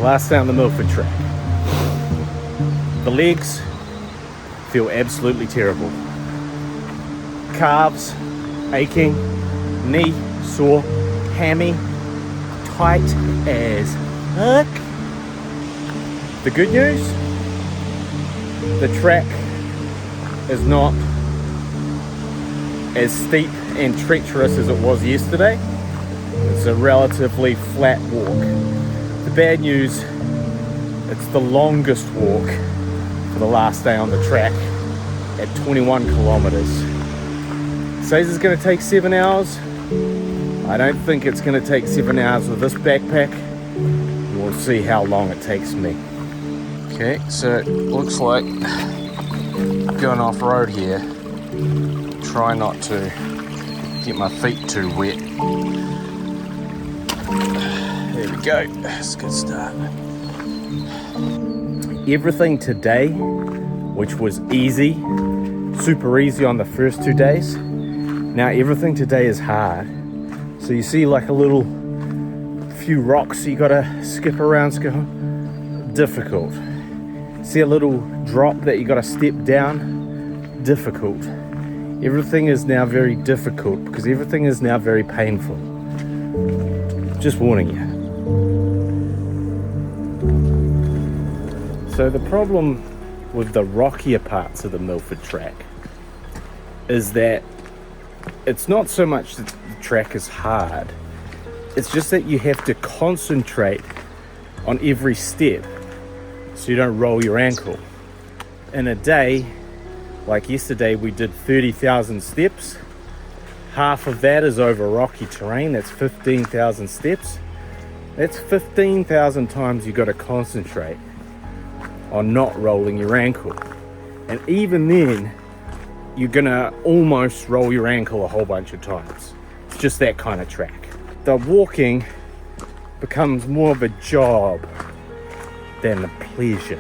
Last day on the Milford Track. The legs feel absolutely terrible. Calves aching, knee sore, hammy, tight as fuck. The good news, the track is not as steep and treacherous as it was yesterday. It's a relatively flat walk. The bad news, it's the longest walk for the last day on the track at 21 kilometers. It says it's going to take 7 hours. I don't think it's going to take 7 hours with this backpack. We'll see how long it takes me. Okay, so it looks like going off-road here. Try not to get my feet too wet. There we go, that's a good start. Everything today, which was easy, super easy on the first 2 days, now everything today is hard. So you see like a little few rocks you gotta skip around, difficult. See a little drop that you gotta step down, difficult. Everything is now very difficult because everything is now very painful. Just warning you. So the problem with the rockier parts of the Milford Track is that it's not so much that the track is hard, it's just that you have to concentrate on every step so you don't roll your ankle. In a day, like yesterday, we did 30,000 steps. Half of that is over rocky terrain, that's 15,000 steps. That's 15,000 times you got to concentrate on not rolling your ankle. And even then, you're gonna almost roll your ankle a whole bunch of times. It's just that kind of track. The walking becomes more of a job than a pleasure.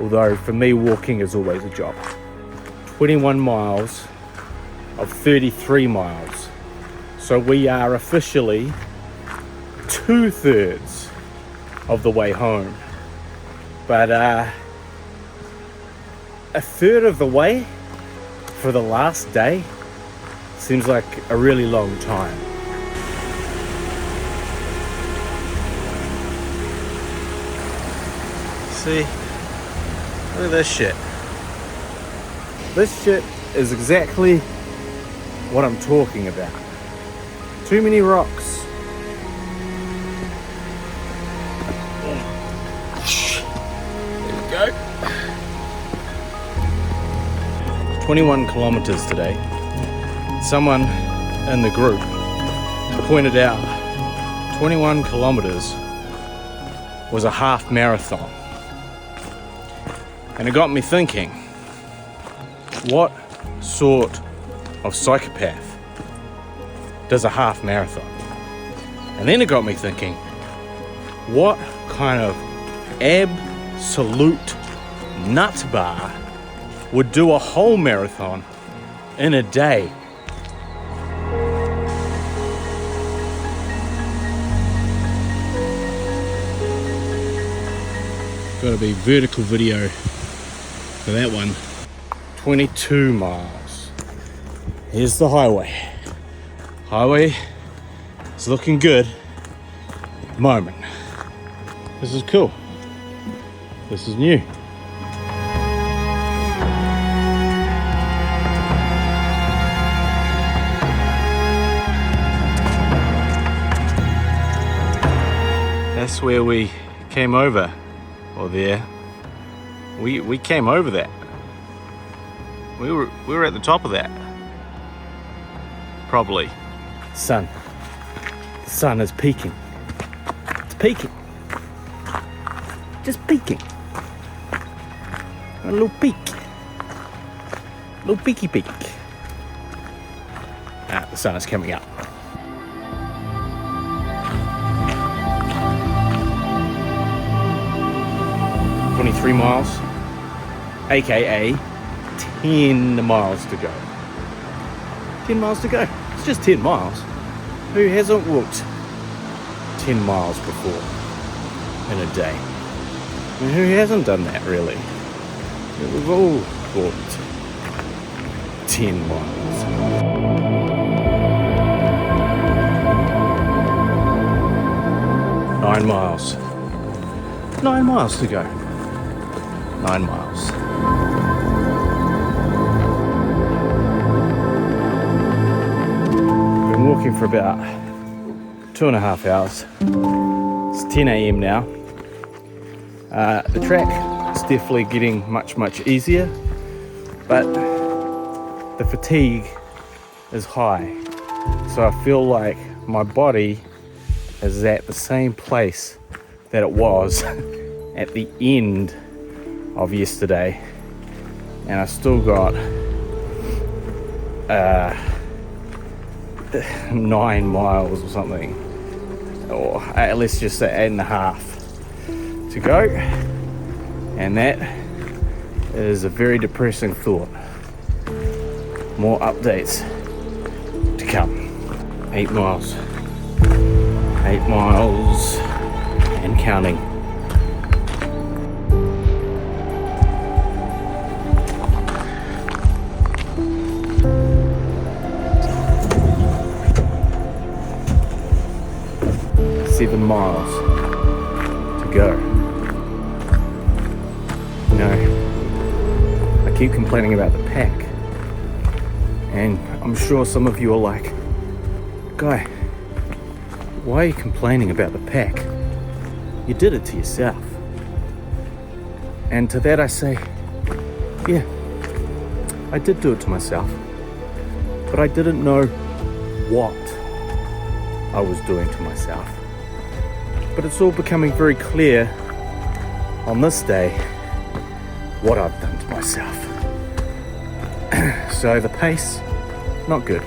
Although for me, walking is always a job. 21 miles of 33 miles. So we are officially 2/3 of the way home. But a third of the way for the last day seems like a really long time. See, look at this shit. This shit is exactly what I'm talking about. Too many rocks. There we go. 21 kilometers today. Someone in the group pointed out 21 kilometers was a half marathon. And it got me thinking, what sort of psychopath does a half marathon? And then it got me thinking, what kind of absolute nut bar would do a whole marathon in a day? Gotta be vertical video for that one. 22 miles. Here's the highway. Highway is looking good at the moment. This is cool. This is new. That's where we came over, or there. We came over that. We were at the top of that. Probably. The sun is peaking. It's peaking. Just peaking. A little peak. Little peaky peak. Ah, the sun is coming up. "23 miles, aka 10 miles to go. 10 miles to go. It's just 10 miles. Who hasn't walked 10 miles before? in a day. And who hasn't done that, really? We've all walked 10 miles. Nine miles. 9 miles to go. 9 miles. Been walking for about 2.5 hours. It's 10 a.m. now. The track is definitely getting much easier, but the fatigue is high. So I feel like my body is at the same place that it was at the end of yesterday, and I still got 9 miles or something, or let's just say 8.5 to go, and that is a very depressing thought. More updates to come. 8 miles. 8 miles and counting. Seven miles to go. You know, I keep complaining about the pack, and I'm sure some of you are like, Guy, why are you complaining about the pack? You did it to yourself. And to that I say, yeah, I did do it to myself, but I didn't know what I was doing to myself. But it's all becoming very clear on this day what I've done to myself. So the pace, not good.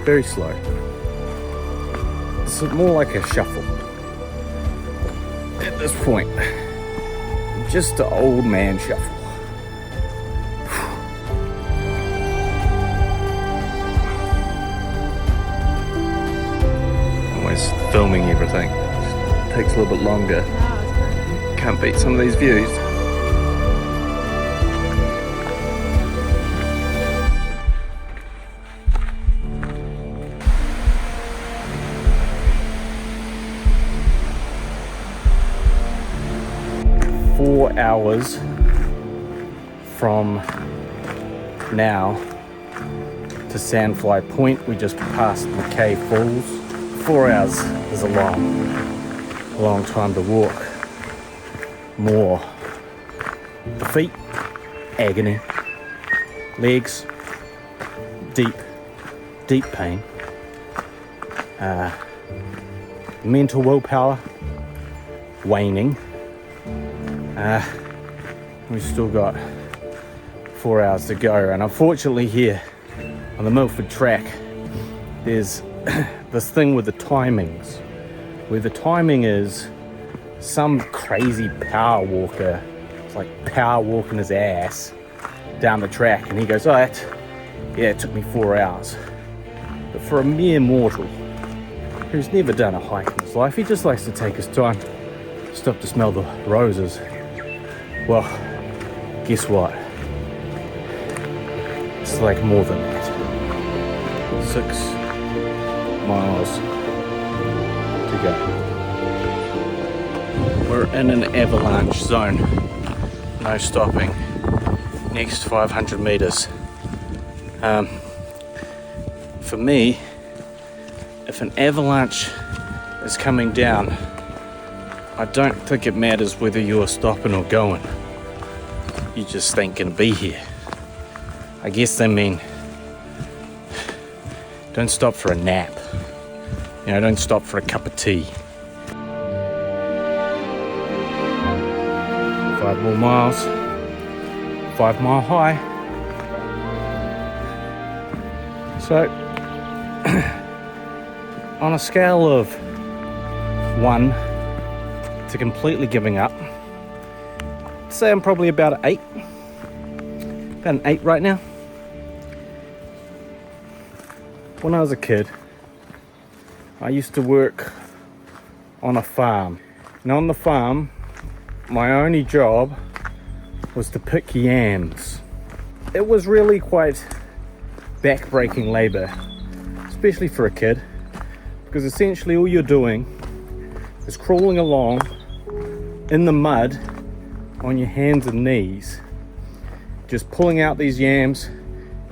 Very slow. It's more like a shuffle at this point. Just an old man shuffle. Always filming everything. Just takes a little bit longer. Can't beat some of these views. Hours from now to Sandfly Point. We just passed McKay Falls. 4 hours is a long time to walk. More. The feet, agony. Legs, deep pain. Mental willpower, waning. We've still got 4 hours to go, and unfortunately here on the Milford Track there's this thing with the timings, where the timing is some crazy power walker, it's like power walking his ass down the track, and he goes, oh, it took me 4 hours. But for a mere mortal who's never done a hike in his life, he just likes to take his time, stop to smell the roses. Well, guess what? It's like more than that. 6 miles to go. We're in an avalanche zone. No stopping. Next 500 meters. For me, if an avalanche is coming down, I don't think it matters whether you're stopping or going. You just ain't gonna be here. I guess they mean don't stop for a nap. You know, don't stop for a cup of tea. 5 more miles. 5 mile high. So, on a scale of 1 to completely giving up, I'd say I'm probably about an 8. About an 8 right now. When I was a kid, I used to work on a farm And on the farm, my only job was to pick yams. It was really quite back-breaking labor, especially for a kid, because essentially all you're doing is crawling along in the mud on your hands and knees, just pulling out these yams,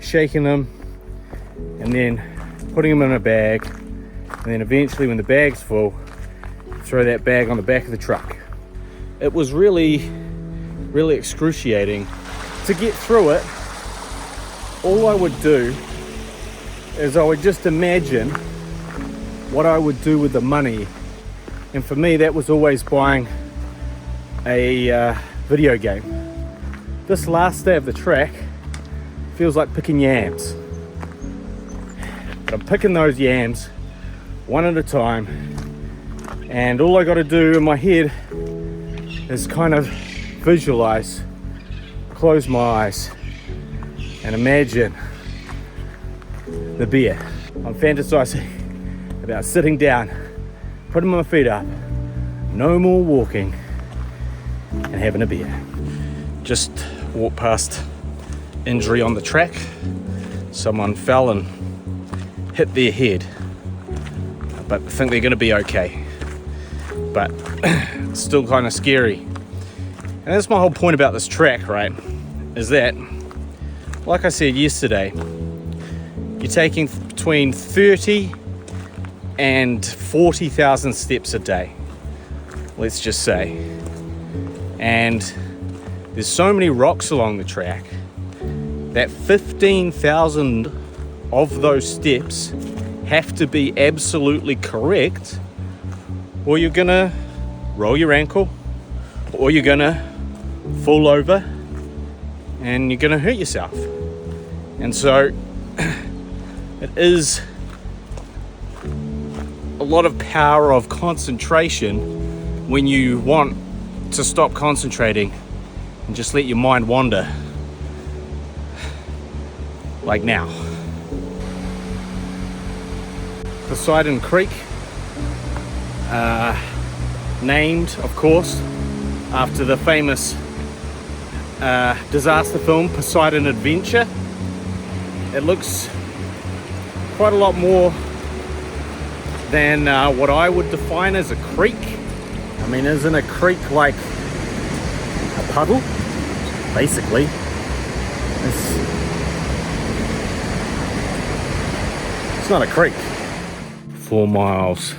shaking them, and then putting them in a bag, and then eventually when the bag's full, throw that bag on the back of the truck. It was really excruciating. To get through it, all I would do is I would just imagine what I would do with the money, and for me that was always buying a video game. This last day of the track feels like picking yams, but I'm picking those yams one at a time, and all I got to do in my head is kind of visualize, close my eyes, and imagine the beer. I'm fantasizing about sitting down, putting my feet up, no more walking, and having a beer. Just walked past injury on the track. Someone fell and hit their head, but I think they're going to be okay. But it's still kind of scary. And that's my whole point about this track, right? Is that, like I said yesterday, you're taking between 30 and 40,000 steps a day, let's just say. And there's so many rocks along the track that 15,000 of those steps have to be absolutely correct, or you're gonna roll your ankle, or you're gonna fall over and you're gonna hurt yourself. And so it is a lot of power of concentration when you want to stop concentrating and just let your mind wander, like now. Poseidon Creek, named of course after the famous disaster film Poseidon Adventure. It looks quite a lot more than what I would define as a creek. I mean, isn't a creek like a puddle? Basically. It's not a creek. 4 miles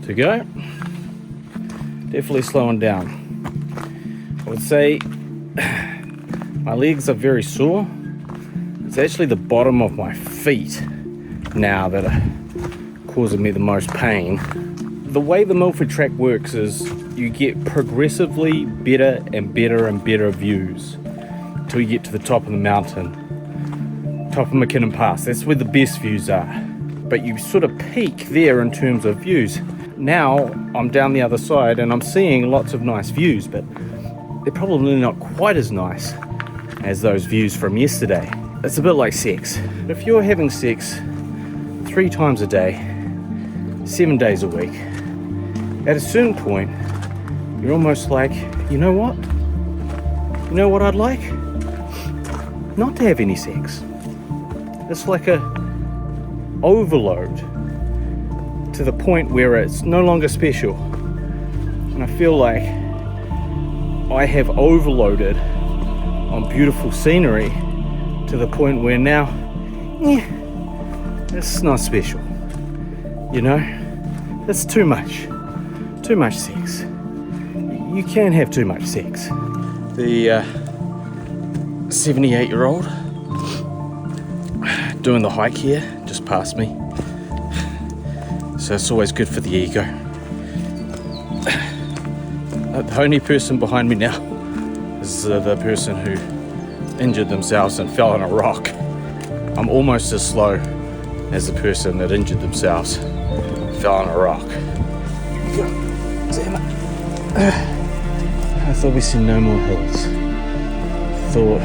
to go. Definitely slowing down. I would say my legs are very sore. It's actually the bottom of my feet now that are causing me the most pain. The way the Milford Track works is you get progressively better and better and better views until you get to the top of the mountain, top of McKinnon Pass. That's where the best views are. But you sort of peak there in terms of views. Now I'm down the other side and I'm seeing lots of nice views, but they're probably not quite as nice as those views from yesterday. It's a bit like sex. If you're having sex 3 times a day, 7 days a week, at a certain point, you're almost like, you know what? You know what I'd like? Not to have any sex. It's like a overload to the point where it's no longer special. And I feel like I have overloaded on beautiful scenery to the point where now, it's not special. You know, that's too much sex. You can't have too much sex. The 78-year-old doing the hike here just passed me, so it's always good for the ego. The only person behind me now is the person who injured themselves and fell on a rock. I'm almost as slow as the person that injured themselves and fell on a rock. Damn it. I thought we said no more hills. Thought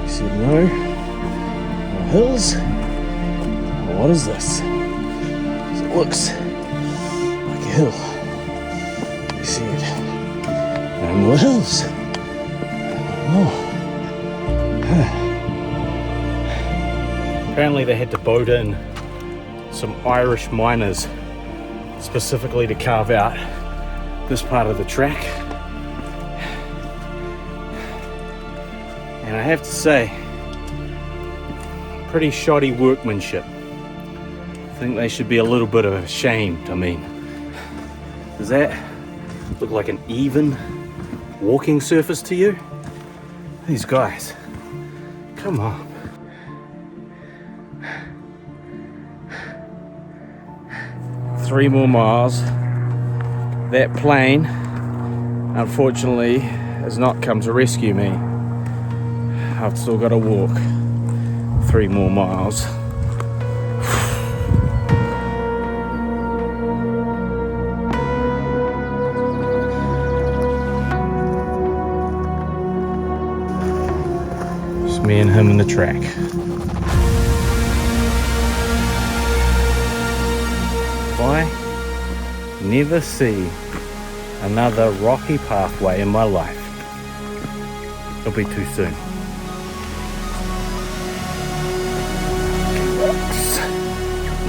we said no more hills. What is this? It looks like a hill. And what else? Apparently they had to boat in some Irish miners specifically to carve out this part of the track. And I have to say, pretty shoddy workmanship. I think they should be a little bit ashamed. I mean, does that look like an even walking surface to you? These guys, come on. Three more miles. That plane, unfortunately, has not come to rescue me. I've still got to walk 3 more miles. Just me and him in the track. If I never see another rocky pathway in my life, it'll be too soon.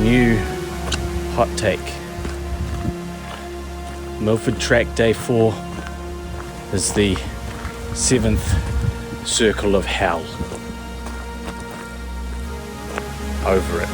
New hot take. Milford Track Day 4 is the 7th circle of hell. Over it.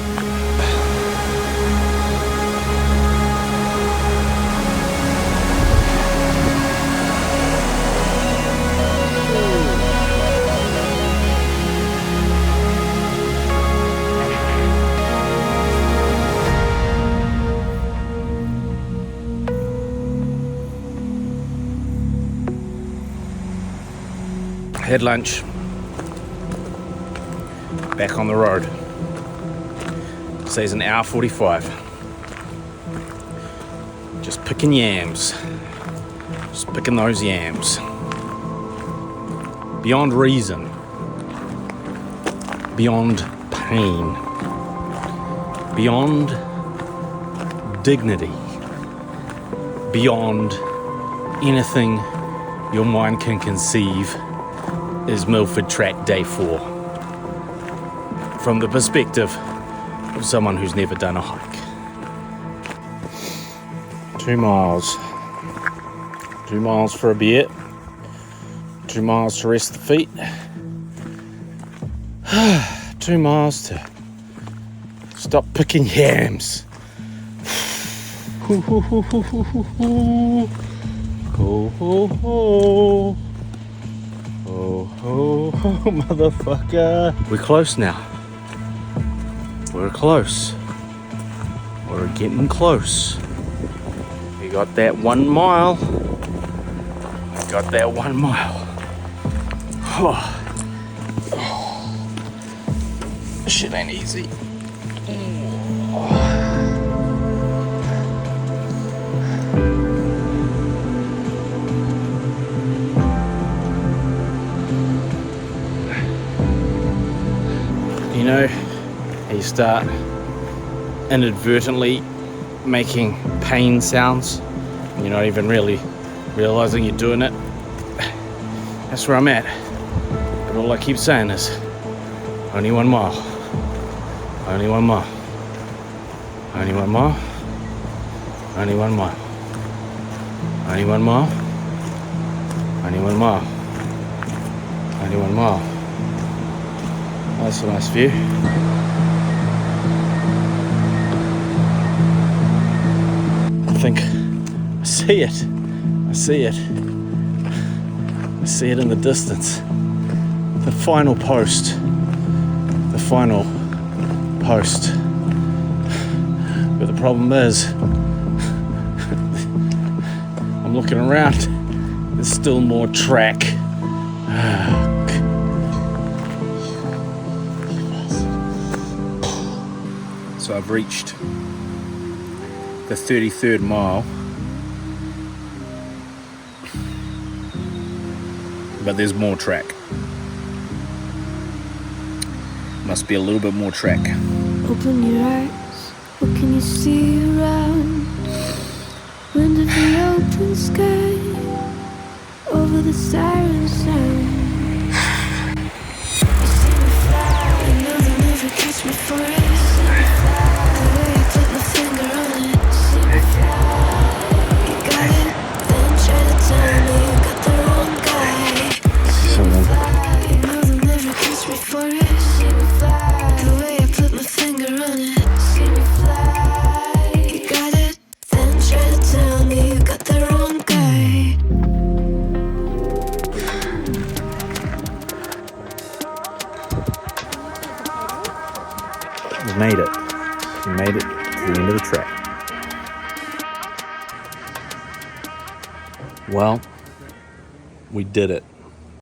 Had lunch, back on the road. Says an hour 45. Just picking yams. Just picking those yams. Beyond reason. Beyond pain. Beyond dignity. Beyond anything your mind can conceive is Milford Track Day 4. From the perspective of someone who's never done a hike. 2 miles. 2 miles for a beer. 2 miles to rest the feet. 2 miles to stop picking yams. Ho ho ho ho ho ho ho. Ho ho ho. Oh, oh, oh, motherfucker. We're close now. We're close. We're getting close. We got that 1 mile. We got that 1 mile. Oh. Oh. Shit ain't easy. You know, you start inadvertently making pain sounds. You're not even really realizing you're doing it. That's where I'm at. But all I keep saying is, only 1 mile. Only 1 mile. Only 1 mile. Only 1 mile. Only 1 mile. Only 1 mile. Only 1 mile. That's a nice view. I think I see it. I see it. I see it in the distance. The final post. The final post. But the problem is, I'm looking around. There's still more track. So I've reached the 33rd mile, but there's more track. Must be a little bit more track. Open your eyes, what can you see around? Under the open sky, over over the siren sound. You see me fly, you know they'll never catch me for it. See me fly, the way I put my finger on it. See me fly, you got it, then try to tell me you got the wrong guy. See me fly, you know they'll never catch me for it. See me fly, the way I put my finger on it. See me fly, you got it, then try to tell me you got the wrong guy. We made it. We made it to the end of the track. Well, we did it.